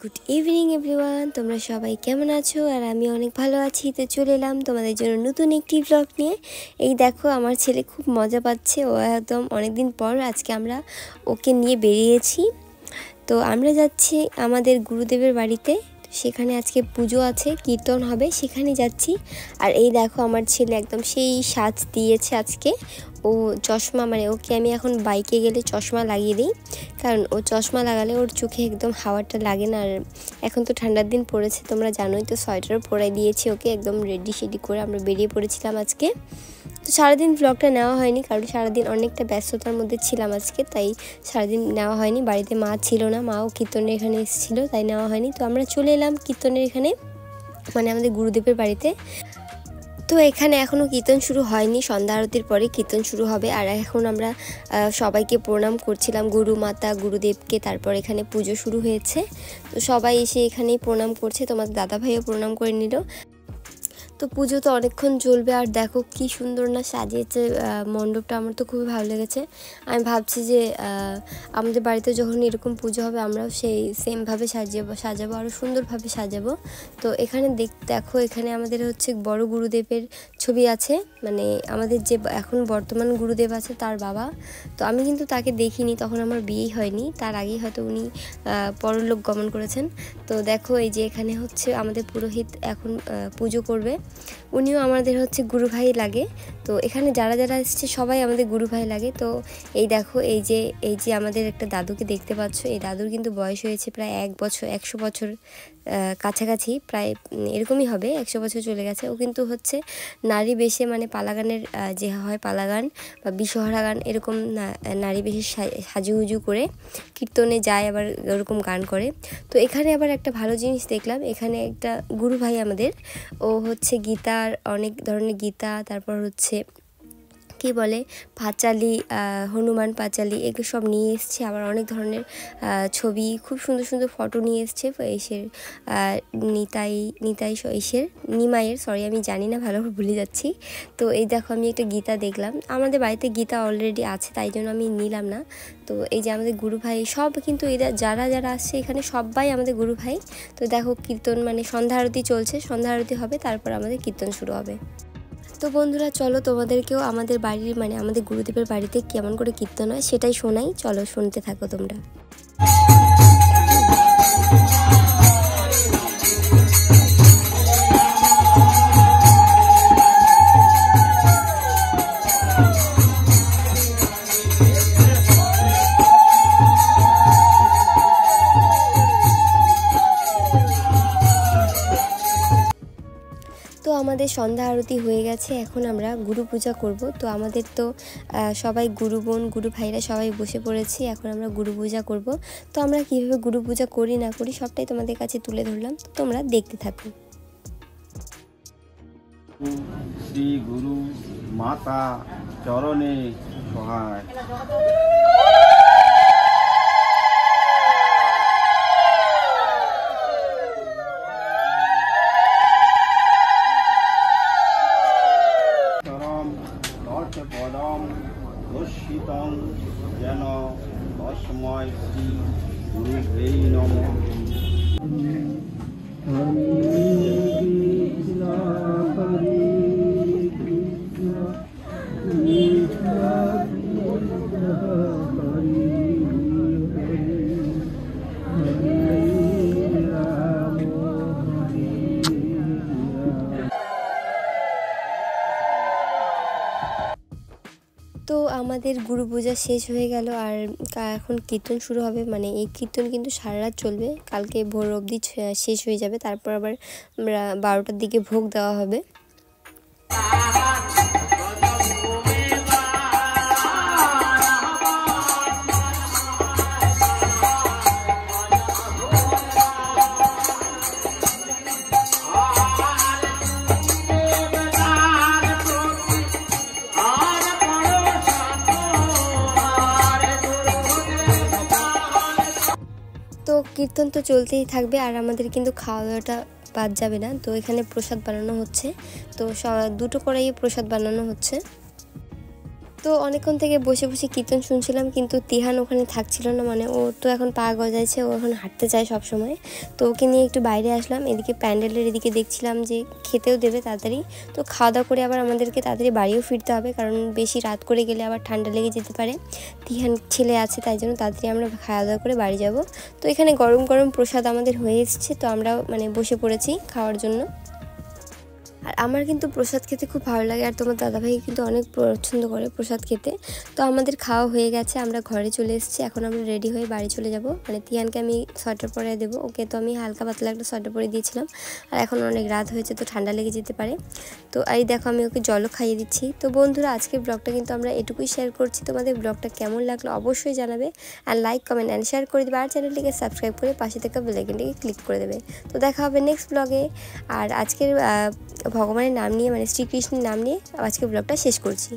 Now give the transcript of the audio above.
Good evening everyone, তোমরা সবাই কেমন আছো? আর আমি অনেক ভালো আছি। তো চলে এলাম তোমাদের জন্য নতুন একটি ব্লগ নিয়ে। এই দেখো, আমার ছেলে খুব মজা পাচ্ছে। ও একদম অনেকদিন পর আজকে আমরা ওকে নিয়ে বেরিয়েছি। তো আমরা যাচ্ছি আমাদের গুরুদেবের বাড়িতে। সেখানে আজকে পুজো আছে, কীর্তন হবে, সেখানে যাচ্ছি। আর এই দেখো, আমার ছেলে একদম সেই সাজ দিয়েছে আজকে। ও চশমা, মানে ওকে আমি এখন বাইকে গেলে চশমা লাগিয়ে দিই, কারণ ও চশমা লাগালে ওর চোখে একদম হাওয়াটা লাগে না। আর এখন তো ঠান্ডার দিন পড়েছে, তোমরা জানোই তো, সোয়েটারও পরাই দিয়েছি ওকে। একদম রেডি শেডি করে আমরা বেরিয়ে পড়েছিলাম আজকে। তো সারাদিন ব্লগটা নেওয়া হয়নি, কারণ সারাদিন অনেকটা ব্যস্ততার মধ্যে ছিলাম আজকে, তাই সারাদিন নেওয়া হয়নি। বাড়িতে মা ছিল না, মাও কীর্তনের এখানে এসেছিলো, তাই নেওয়া হয়নি। তো আমরা চলে এলাম কীর্তনের এখানে, মানে আমাদের গুরুদেবের বাড়িতে। তো এখানে এখনও কীর্তন শুরু হয়নি, সন্ধ্যা আরতির পরে কীর্তন শুরু হবে। আর এখন আমরা সবাইকে প্রণাম করছিলাম, গুরু মাতা গুরুদেবকে। তারপর এখানে পুজো শুরু হয়েছে, তো সবাই এসে এখানেই প্রণাম করছে। তোমার দাদাভাইও প্রণাম করে নিল। তো পুজো তো অনেকক্ষণ চলবে। আর দেখো কি সুন্দর না সাজিয়েছে মণ্ডপটা, আমার তো খুবই ভালো লেগেছে। আমি ভাবছি যে আমাদের বাড়িতে যখন এরকম পুজো হবে আমরাও সেই সেমভাবে সাজাবো আরও সুন্দরভাবে সাজাবো। তো এখানে দেখো, এখানে আমাদের হচ্ছে বড় গুরুদেবের ছবি আছে, মানে আমাদের যে এখন বর্তমান গুরুদেব আছে তার বাবা। তো আমি কিন্তু তাকে দেখিনি, তখন আমার বিয়েই হয়নি, তার আগেই হয়তো উনি পরলোক গমন করেছেন। তো দেখো, এই যে এখানে হচ্ছে আমাদের পুরোহিত এখন পুজো করবে। উনিও আমাদের হচ্ছে গুরু ভাই লাগে। তো এখানে যারা যারা এসছে সবাই আমাদের গুরু ভাই লাগে। তো এই দেখো, এই যে আমাদের একটা দাদুকে দেখতে পাচ্ছ, এই দাদুর কিন্তু বয়স হয়েছে প্রায় 100 বছর কাছাকাছি, প্রায় এরকমই হবে, 100 বছর চলে গেছে। ও কিন্তু হচ্ছে নারী বেশে, মানে পালাগানের যে হয় পালাগান বা বিশ্বহারা গান, এরকম নারী বেশে সাজুগুজু করে কীর্তনে যায়, আবার ওরকম গান করে। তো এখানে আবার একটা ভালো জিনিস দেখলাম, এখানে একটা গুরু ভাই আমাদের, ও হচ্ছে গীতার অনেক ধরনের গীতা, তারপর হচ্ছে কি বলে পাঁচালি, হনুমান পাঁচালি, এগুলো সব নিয়ে এসছে। আবার অনেক ধরনের ছবি, খুব সুন্দর সুন্দর ফটো নিয়ে এসছে এসের নিমাইয়ের, সরি আমি জানি না, ভালোভাবে ভুলে যাচ্ছি। তো এই দেখো, আমি একটা গীতা দেখলাম। আমাদের বাড়িতে গীতা অলরেডি আছে, তাই জন্য আমি নিলাম না। তো এই যে আমাদের গুরু ভাই সব, কিন্তু এরা যারা যারা আসছে এখানে সবাই আমাদের গুরু ভাই। তো দেখো, কীর্তন মানে সন্ধ্যা আরতি চলছে, সন্ধ্যা আরতি হবে, তারপর আমাদের কীর্তন শুরু হবে। তো বন্ধুরা, চলো তোমাদেরকেও আমাদের বাড়ির, মানে আমাদের গুরুদেবের বাড়িতে কেমন করে কীর্তন হয় সেটাই শোনাই। চলো, শুনতে থাকো তোমরা। তো আমাদের সন্ধ্যা আরতি হয়ে গেছে, এখন আমরা গুরু পূজা করব। তো আমাদের তো সবাই গুরু বোন গুরু ভাইরা সবাই বসে পড়েছি, এখন আমরা গুরু পূজা করব। তো আমরা কীভাবে গুরু পূজা করি না করি সবটাই তোমাদের কাছে তুলে ধরলাম, তো তোমরা দেখতে থাকো। শ্রী গুরু মাতা চরণে সহায়। পদম দর্শিতং যেন তস্মৈ শ্রী গুরুভ্যৈ নমঃ। তো আমাদের গুরু পূজা শেষ হয়ে গেল, আর এখন কীর্তন শুরু হবে। মানে এই কীর্তন কিন্তু সারা রাত চলবে, কালকে ভোর অবধি শেষ হয়ে যাবে। তারপর আবার 12টার দিকে ভোগ দেওয়া হবে। তো কীর্তন তো চলতেই থাকবে, আর আমাদের কিন্তু খাওয়া দাওয়াটা বাদ যাবে না। তো এখানে প্রসাদ বানানো হচ্ছে, তো 2টো কড়াইয়ে প্রসাদ বানানো হচ্ছে। তো অনেকক্ষণ থেকে বসে বসে কীর্তন শুনছিলাম, কিন্তু তিহান ওখানে থাকছিল না, মানে ও তো এখন পা গজাইছে, ও এখন হাঁটতে চায় সব সময়। তো ওকে নিয়ে একটু বাইরে আসলাম, এদিকে প্যান্ডেলের এদিকে দেখছিলাম যে খেতেও দেবে তাড়াতাড়ি। তো খাওয়া দাওয়া করে আবার আমাদেরকে তাড়াতাড়ি বাড়িও ফিরতে হবে, কারণ বেশি রাত করে গেলে আবার ঠান্ডা লেগে যেতে পারে। তিহান ছেলে আছে, তাই জন্য তাড়াতাড়ি আমরা খাওয়া দাওয়া করে বাড়ি যাব। তো এখানে গরম গরম প্রসাদ আমাদের হয়ে এসেছে, তো আমরা মানে বসে পড়েছি খাওয়ার জন্য। আর আমার কিন্তু প্রসাদ খেতে খুব ভালো লাগে, আর তোমার দাদাভাই কিন্তু অনেক পছন্দ করে প্রসাদ খেতে। তো আমাদের খাওয়া হয়ে গেছে, আমরা ঘরে চলে এসেছি। এখন আমরা রেডি হয়ে বাড়ি চলে যাব। মানে তিয়ানকে আমি সোয়েটার পরে দেবো, ওকে তো আমি হালকা পাতলা একটা সোয়েটার পরে দিয়েছিলাম, আর এখন অনেক রাত হয়েছে, তো ঠান্ডা লেগে যেতে পারে। তো এই দেখো আমি ওকে জলও খাইয়ে দিচ্ছি। তো বন্ধুরা, আজকের ব্লগটা কিন্তু আমরা এটুকুই শেয়ার করছি। তোমাদের ব্লগটা কেমন লাগলো অবশ্যই জানাবে, আর লাইক কমেন্ট অ্যান্ড শেয়ার করে দেবে, আর চ্যানেলটিকে সাবস্ক্রাইব করে পাশে থাকা বেল আইকনটিকে ক্লিক করে দেবে। তো দেখা হবে নেক্সট ব্লগে। আর আজকের ভগবানের নাম নিয়ে, মানে শ্রীকৃষ্ণের নাম নিয়ে আজকে ব্লগটা শেষ করছি।